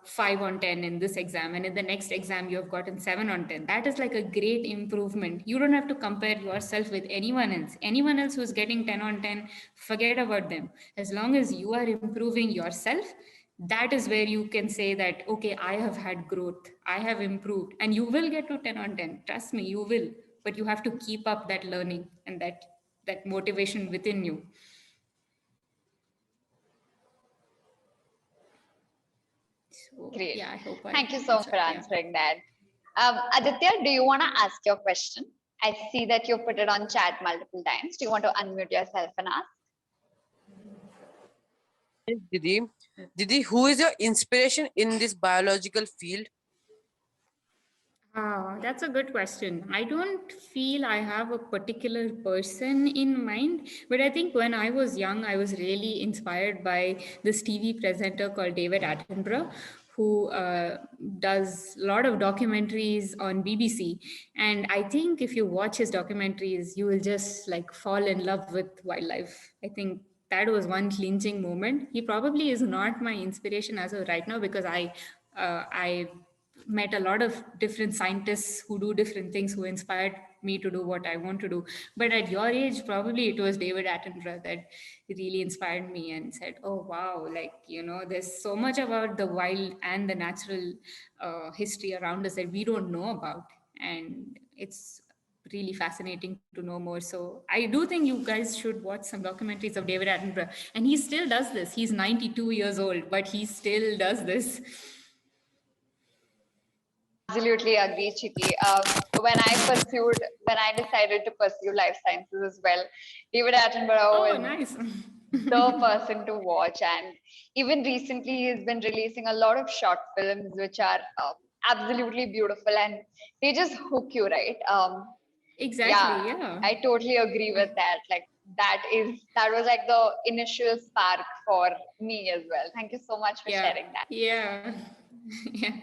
5 on 10 in this exam, and in the next exam you have gotten 7 on 10, that is like a great improvement. You don't have to compare yourself with anyone else who's getting 10 on 10. Forget about them. As long as you are improving yourself, that is where you can say that, okay, I have had growth, I have improved, and you will get to 10 on 10. Trust me, you will. But you have to keep up that learning and that motivation within you. So, Great. yeah, I hope I Thank you so much answered. for answering that. Aditya, do you want to ask your question? I see that you put it on chat multiple times. Do you want to unmute yourself and ask? Yes, Didi. Didi, who is your inspiration in this biological field? That's a good question. I don't feel I have a particular person in mind, but I think when I was young, I was really inspired by this TV presenter called David Attenborough, who does a lot of documentaries on BBC. And I think if you watch his documentaries, you will just like fall in love with wildlife. I think that was one clinching moment. He probably is not my inspiration as of right now, because I met a lot of different scientists who do different things, who inspired me to do what I want to do. But at your age, probably it was David Attenborough that really inspired me and said, oh, wow, like, there's so much about the wild and the natural history around us that we don't know about. And it's really fascinating to know more. So I do think you guys should watch some documentaries of David Attenborough. And he still does this. He's 92 years old, but he still does this. Absolutely agree, Chiti. When I decided to pursue life sciences as well, David Attenborough was nice. the person to watch. And even recently, he's been releasing a lot of short films, which are absolutely beautiful, and they just hook you, right? Exactly, yeah. I totally agree with that. Like that was like the initial spark for me as well. Thank you so much for sharing that. Yeah.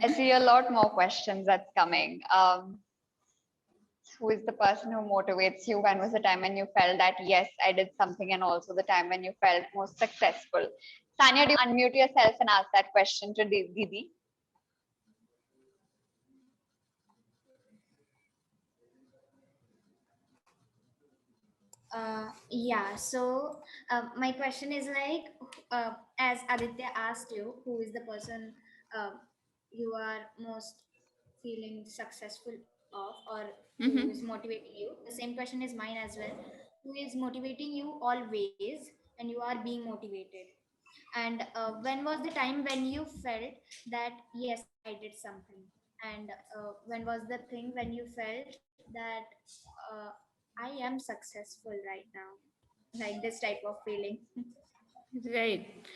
I see a lot more questions that's coming. Who is the person who motivates you? When was the time when you felt that, yes, I did something, and also the time when you felt most successful? Sanya, do you unmute yourself and ask that question to Didi? Yeah, so my question is like, as Aditya asked you, who is the person uh, you are most feeling successful of, or who is motivating you? The same question is mine as well. Who is motivating you always and you are being motivated? And when was the time when you felt that, yes, I did something? And when was the thing when you felt that uh, I am successful right now? Like this type of feeling. Right.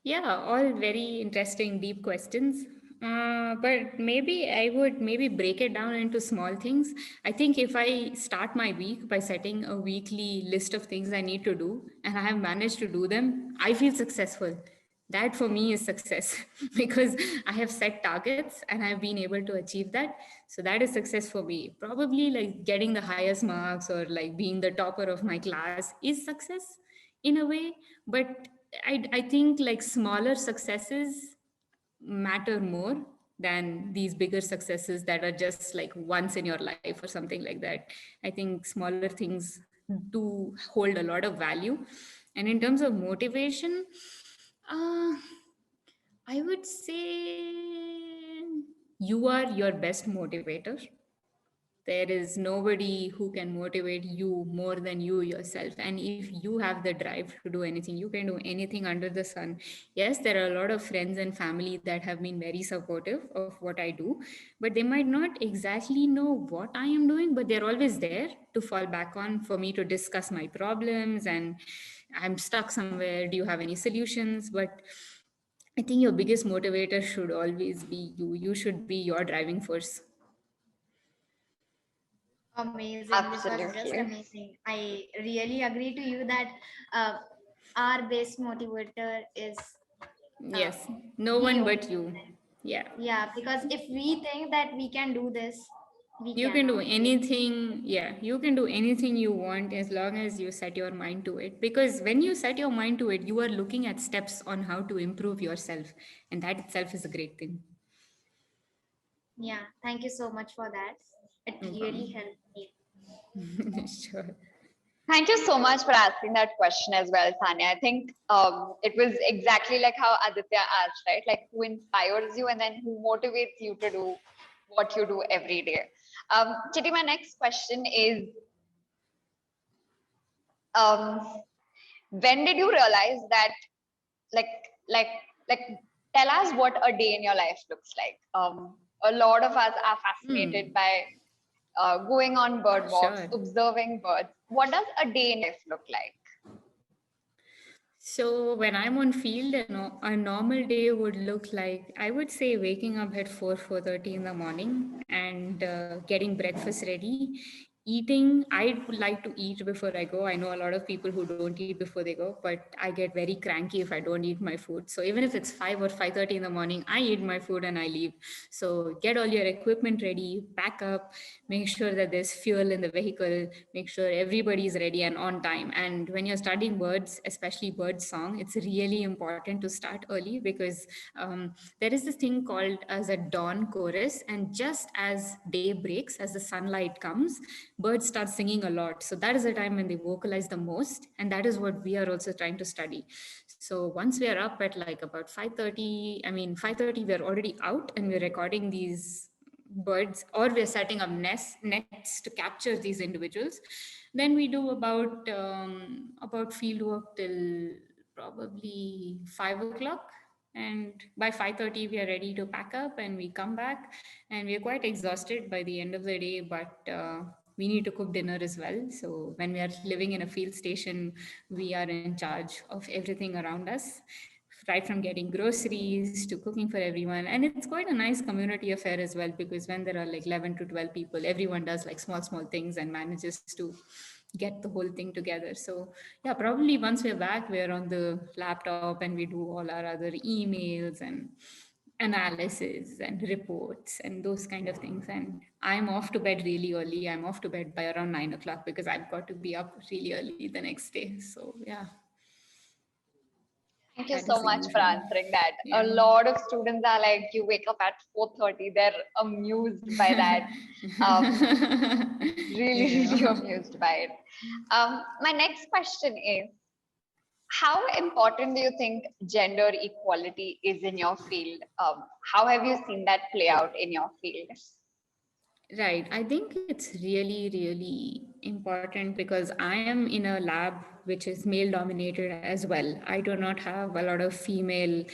Yeah, all very interesting, deep questions. But maybe I would maybe break it down into small things. I think if I start my week by setting a weekly list of things I need to do, and I have managed to do them, I feel successful. That for me is success because I have set targets and I've been able to achieve that. So that is success for me. Probably like getting the highest marks or like being the topper of my class is success in a way. But I think like smaller successes matter more than these bigger successes that are just like once in your life or something like that. I think smaller things do hold a lot of value. And in terms of motivation, uh, I would say you are your best motivator. There is nobody who can motivate you more than you yourself. And if you have the drive to do anything, you can do anything under the sun. Yes, there are a lot of friends and family that have been very supportive of what I do, but they might not exactly know what I am doing, but they're always there to fall back on for me to discuss my problems. And I'm stuck somewhere, do you have any solutions? But I think your biggest motivator should always be you. You should be your driving force. Amazing. This was just Absolutely. amazing. I really agree to you that uh, our best motivator is Yes, no we one only. but you. Yeah. Yeah, because if we think that we can do this, we You can do cannot. anything. Yeah, you can do anything you want as long as you set your mind to it. Because when you set your mind to it, you are looking at steps on how to improve yourself. And that itself is a great thing. Yeah, thank you so much for that. It No really problem. helped me. Sure. Thank you so much for asking that question as well, Tanya. I think it was exactly like how Aditya asked, right? Like who inspires you and then who motivates you to do what you do every day. Chitty, my next question is, um, when did you realize that, like, like, like, tell us what a day in your life looks like. A lot of us are fascinated Hmm. by going on bird walks, Sure. observing birds. What does a day in life look like? So when I'm on field, a normal day would look like, I would say, waking up at 4:30 in the morning and getting breakfast ready, eating. I would like to eat before I go. I know a lot of people who don't eat before they go, but I get very cranky if I don't eat my food. So even if it's 5 or 5:30 in the morning, I eat my food and I leave. So get all your equipment ready, pack up, make sure that there's fuel in the vehicle, make sure everybody's ready and on time. And when you're studying birds, especially bird song, it's really important to start early because there is this thing called as a dawn chorus. And just as day breaks, as the sunlight comes, birds start singing a lot. So that is the time when they vocalize the most. And that is what we are also trying to study. So once we are up at like about 5:30, 5:30, we're already out and we're recording these birds, or we're setting up nets to capture these individuals. Then we do about field work till probably 5 o'clock, and by 5:30 we are ready to pack up and we come back, and we're quite exhausted by the end of the day, but we need to cook dinner as well. So when we are living in a field station, we are in charge of everything around us, right from getting groceries to cooking for everyone. And it's quite a nice community affair as well, because when there are like 11 to 12 people, everyone does like small things and manages to get the whole thing together. So yeah, probably once we're back, we're on the laptop and we do all our other emails and analysis and reports and those kind of things. And I'm off to bed really early. I'm off to bed by around 9 o'clock because I've got to be up really early the next day. So yeah, Thank you that is so the much for usual. answering that. A Yeah. lot of students are like, you wake up at 4:30. They're amused by that. Really, really Yeah. amused by it. My next question is, how important do you think gender equality is in your field? How have you seen that play out in your field? Right. I think it's really, really important because I am in a lab which is male dominated as well. I do not have a lot of female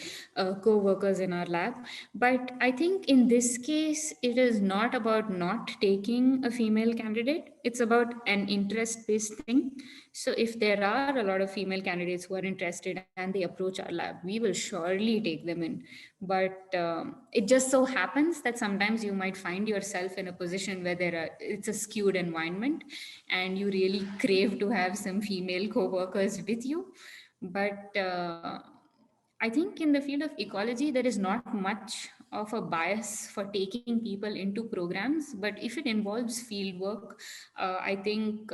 co workers in our lab. But I think in this case, it is not about not taking a female candidate, it's about an interest based thing. So if there are a lot of female candidates who are interested and they approach our lab, we will surely take them in. But it just so happens that sometimes you might find yourself in a position where it's a skewed environment and you really crave to have some female co-workers with you. But I think in the field of ecology, there is not much of a bias for taking people into programs. But if it involves field work, I think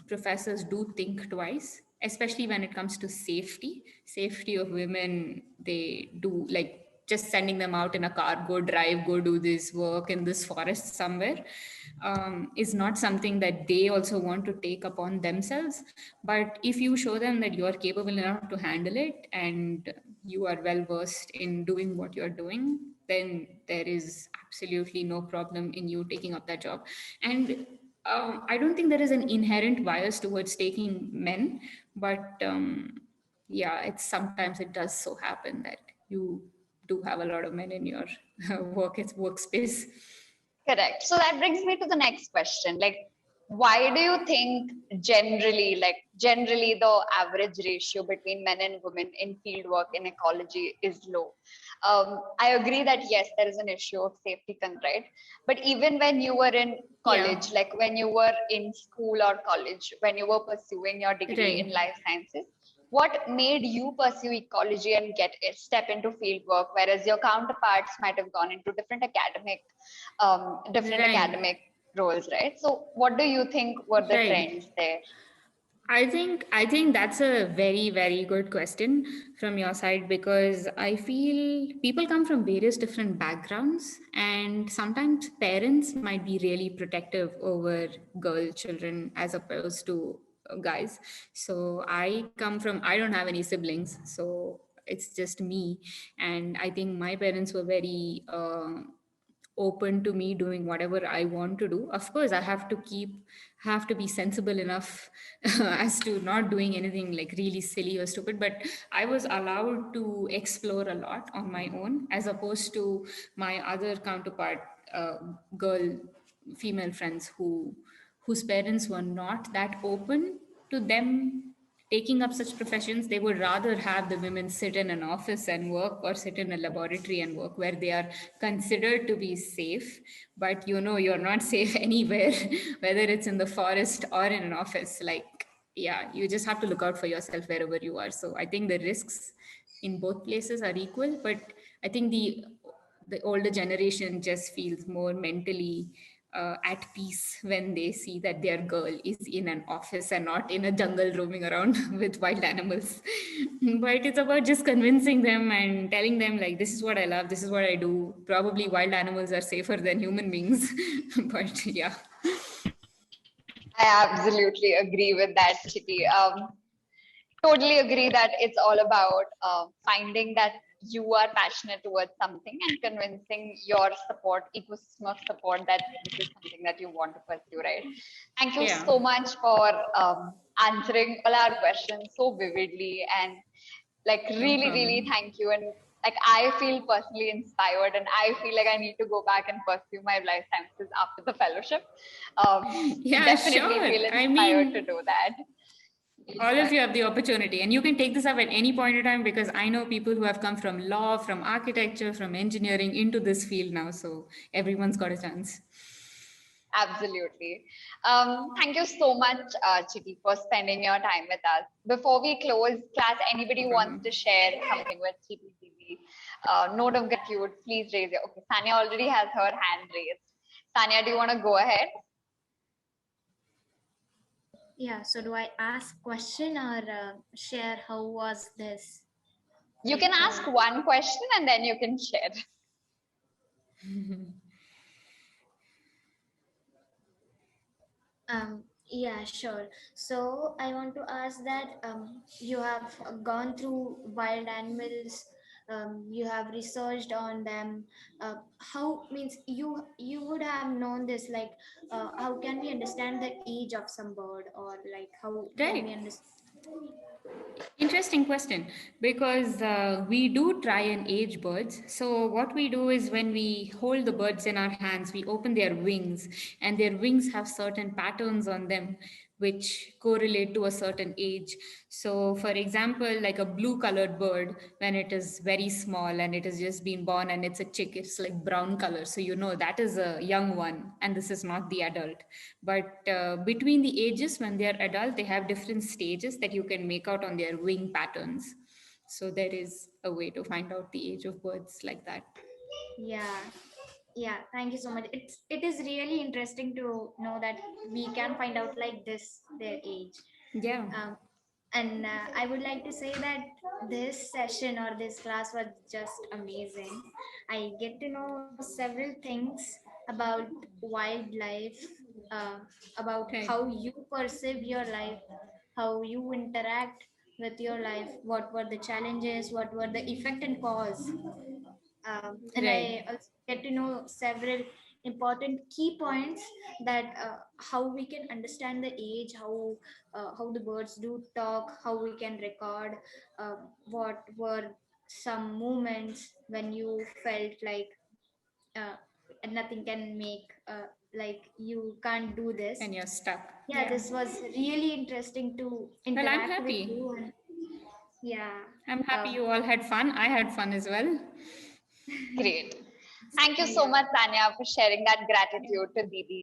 professors do think twice, especially when it comes to safety of women. They do, like, just sending them out in a car, go drive, go do this work in this forest somewhere, is not something that they also want to take upon themselves. But if you show them that you are capable enough to handle it and you are well versed in doing what you're doing, then there is absolutely no problem in you taking up that job. And I don't think there is an inherent bias towards taking men, but yeah, it's sometimes it does so happen that you do have a lot of men in your workspace. Correct. So that brings me to the next question. Like, why do you think generally the average ratio between men and women in fieldwork in ecology is low? I agree that yes, there is an issue of safety concern, right? But even when you were in Yeah. college, like when you were in school or college, when you were pursuing your degree in Right. life sciences, what made you pursue ecology and step into fieldwork, whereas your counterparts might have gone into different Right. academic roles, right? So what do you think were the Right. trends there? I think that's a very, very good question from your side, because I feel people come from various different backgrounds, and sometimes parents might be really protective over girl children as opposed to guys. So I don't have any siblings, so it's just me, and I think my parents were very open to me doing whatever I want to do. Of course, I have to be sensible enough as to not doing anything like really silly or stupid, but I was allowed to explore a lot on my own, as opposed to my other counterpart, uh, girl female friends whose parents were not that open to them taking up such professions. They would rather have the women sit in an office and work, or sit in a laboratory and work, where they are considered to be safe. But you're not safe anywhere, whether it's in the forest or in an office. Like, yeah, you just have to look out for yourself wherever you are. So I think the risks in both places are equal, but I think the older generation just feels more mentally at peace when they see that their girl is in an office and not in a jungle roaming around with wild animals. But it's about just convincing them and telling them, like, this is what I love, this is what I do. Probably wild animals are safer than human beings. But yeah. I absolutely agree with that, Chiti. Totally agree that it's all about finding that you are passionate towards something and convincing your ecosystem of support, that this is something that you want to pursue, right? Thank you Yeah. so much for answering all our questions so vividly, and like No really, really problem. thank you. And like I feel personally inspired, and I feel like I need to go back and pursue my life sciences after the fellowship. Yeah, Definitely sure. feel I inspired to mean, do that. all of you have the opportunity, and you can take this up at any point in time, because I know people who have come from law, from architecture, from engineering into this field now. So everyone's got a chance. Absolutely. Thank you so much, Chiti, for spending your time with us. Before we close class, anybody No wants problem. to share something with Chiti Didi? Note of gratitude, please raise your. Okay, Sanya already has her hand raised. Sanya, do you want to go ahead? Yeah, so do I ask question or share how was this? You can ask one question and then you can share. Yeah, sure. So I want to ask that you have gone through wild animals, you have researched on them. How means you would have known this, like how can we understand the age of some bird, or like how can we Right. understand? Interesting question, because we do try and age birds. So, what we do is, when we hold the birds in our hands, we open their wings, and their wings have certain patterns on them which correlate to a certain age. So, for example, like a blue colored bird, when it is very small and it has just been born and it's a chick, it's like brown color. So, that is a young one, and this is not the adult. But between the ages, when they are adult, they have different stages that you can make out on their wing patterns. So there is a way to find out the age of birds like that. Yeah, yeah, thank you so much. It is really interesting to know that we can find out like this their age. Yeah. And I would like to say that this session or this class was just amazing. I get to know several things about wildlife, uh, about Right. how you perceive your life, how you interact with your life, what were the challenges, what were the effect and cause. And Right. I also get to know several important key points, that how we can understand the age, how the birds do talk, how we can record, what were some moments when you felt like nothing can make like you can't do this. And you're stuck. Yeah, this was really interesting to Well, I'm interact with happy. you. And yeah, I'm happy you all had fun. I had fun as well. Great. Thank you so much, Tanya, for sharing that gratitude to Didi.